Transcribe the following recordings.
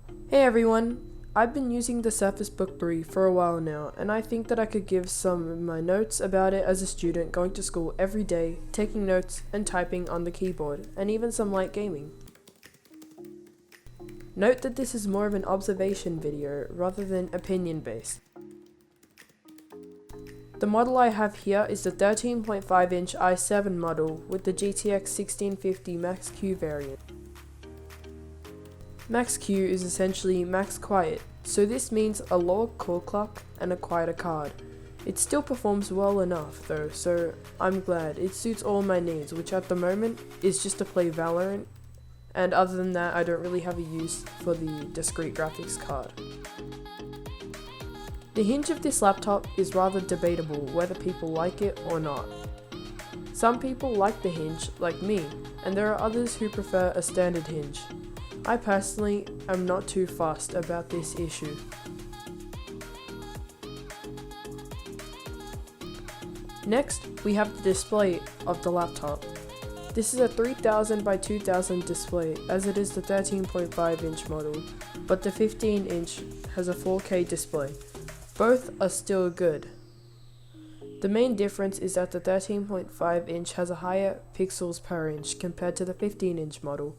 Hey everyone! I've been using the Surface Book 3 for a while now, and I think that I could give some of my notes about it as a student going to school every day, taking notes and typing on the keyboard, and even some light gaming. Note that this is more of an observation video rather than opinion based. The model I have here is the 13.5 inch i7 model with the GTX 1650 Max-Q variant. Max-Q is essentially max quiet, so this means a lower core clock and a quieter card. It still performs well enough though, so I'm glad. It suits all my needs, which at the moment is just to play Valorant, and other than that I don't really have a use for the discrete graphics card. The hinge of this laptop is rather debatable whether people like it or not. Some people like the hinge, like me, and there are others who prefer a standard hinge. I personally am not too fussed about this issue. Next, we have the display of the laptop. This is a 3000 by 2000 display, as it is the 13.5 inch model, but the 15 inch has a 4K display. Both are still good. The main difference is that the 13.5 inch has a higher pixels per inch compared to the 15 inch model.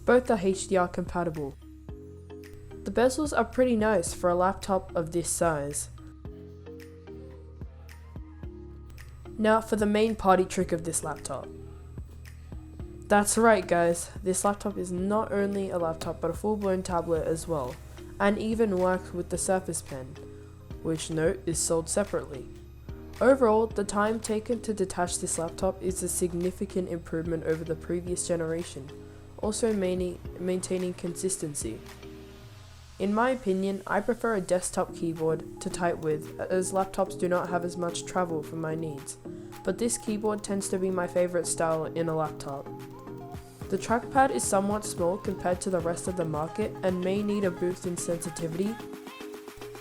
Both are HDR compatible. The bezels are pretty nice for a laptop of this size. Now for the main party trick of this laptop. That's right guys, this laptop is not only a laptop but a full-blown tablet as well, and even works with the Surface Pen, which note is sold separately. Overall, the time taken to detach this laptop is a significant improvement over the previous generation, also maintaining consistency. In my opinion, I prefer a desktop keyboard to type with, as laptops do not have as much travel for my needs, but this keyboard tends to be my favorite style in a laptop. The trackpad is somewhat small compared to the rest of the market and may need a boost in sensitivity,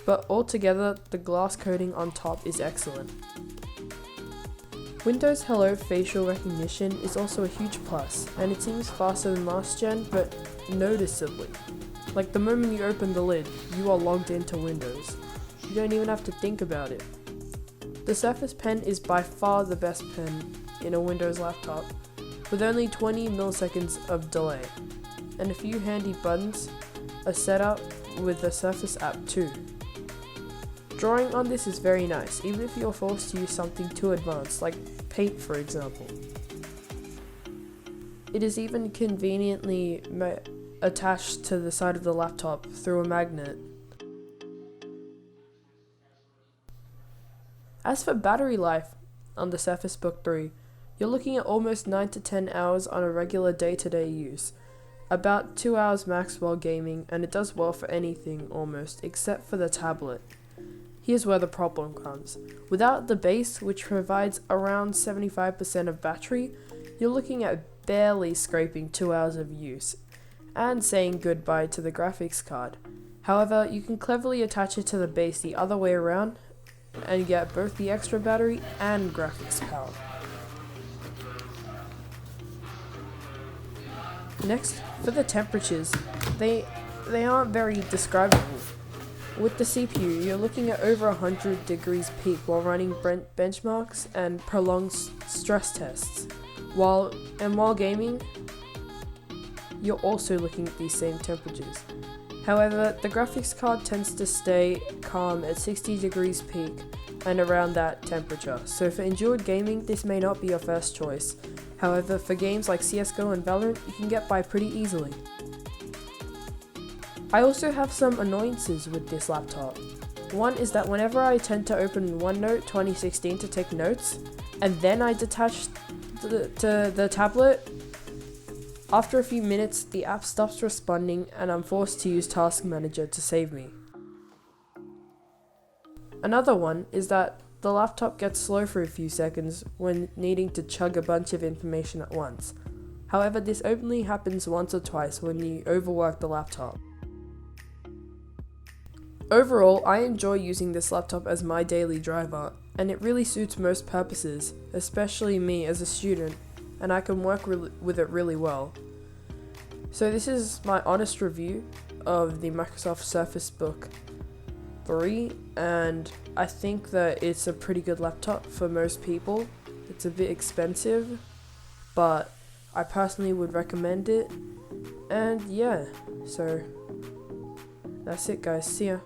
but altogether the glass coating on top is excellent. Windows Hello facial recognition is also a huge plus, and it seems faster than last gen, but noticeably. Like the moment you open the lid, you are logged into Windows. You don't even have to think about it. The Surface Pen is by far the best pen in a Windows laptop, with only 20 milliseconds of delay, and a few handy buttons are set up with the Surface app too. Drawing on this is very nice, even if you're forced to use something too advanced, like paint for example. It is even conveniently attached to the side of the laptop through a magnet. As for battery life on the Surface Book 3, you're looking at almost 9 to 10 hours on a regular day-to-day use, about 2 hours max while gaming, and it does well for anything almost, except for the tablet. Here's where the problem comes. Without the base, which provides around 75% of battery, you're looking at barely scraping 2 hours of use, and saying goodbye to the graphics card. However, you can cleverly attach it to the base the other way around, and get both the extra battery and graphics power. Next, for the temperatures, they aren't very describable. With the CPU, you're looking at over 100 degrees peak while running benchmarks and prolonged stress tests. While gaming, you're also looking at these same temperatures. However, the graphics card tends to stay calm at 60 degrees peak and around that temperature, so for endured gaming, this may not be your first choice. However, for games like CSGO and Valorant, you can get by pretty easily. I also have some annoyances with this laptop. One is that whenever I tend to open OneNote 2016 to take notes, and then I detach to the tablet, after a few minutes the app stops responding and I'm forced to use Task Manager to save me. Another one is that the laptop gets slow for a few seconds when needing to chug a bunch of information at once. However, this only happens once or twice when you overwork the laptop. Overall, I enjoy using this laptop as my daily driver, and it really suits most purposes, especially me as a student, and I can work with it really well. So this is my honest review of the Microsoft Surface Book 3, and I think that it's a pretty good laptop for most people. It's a bit expensive, but I personally would recommend it. And yeah, so that's it guys, see ya.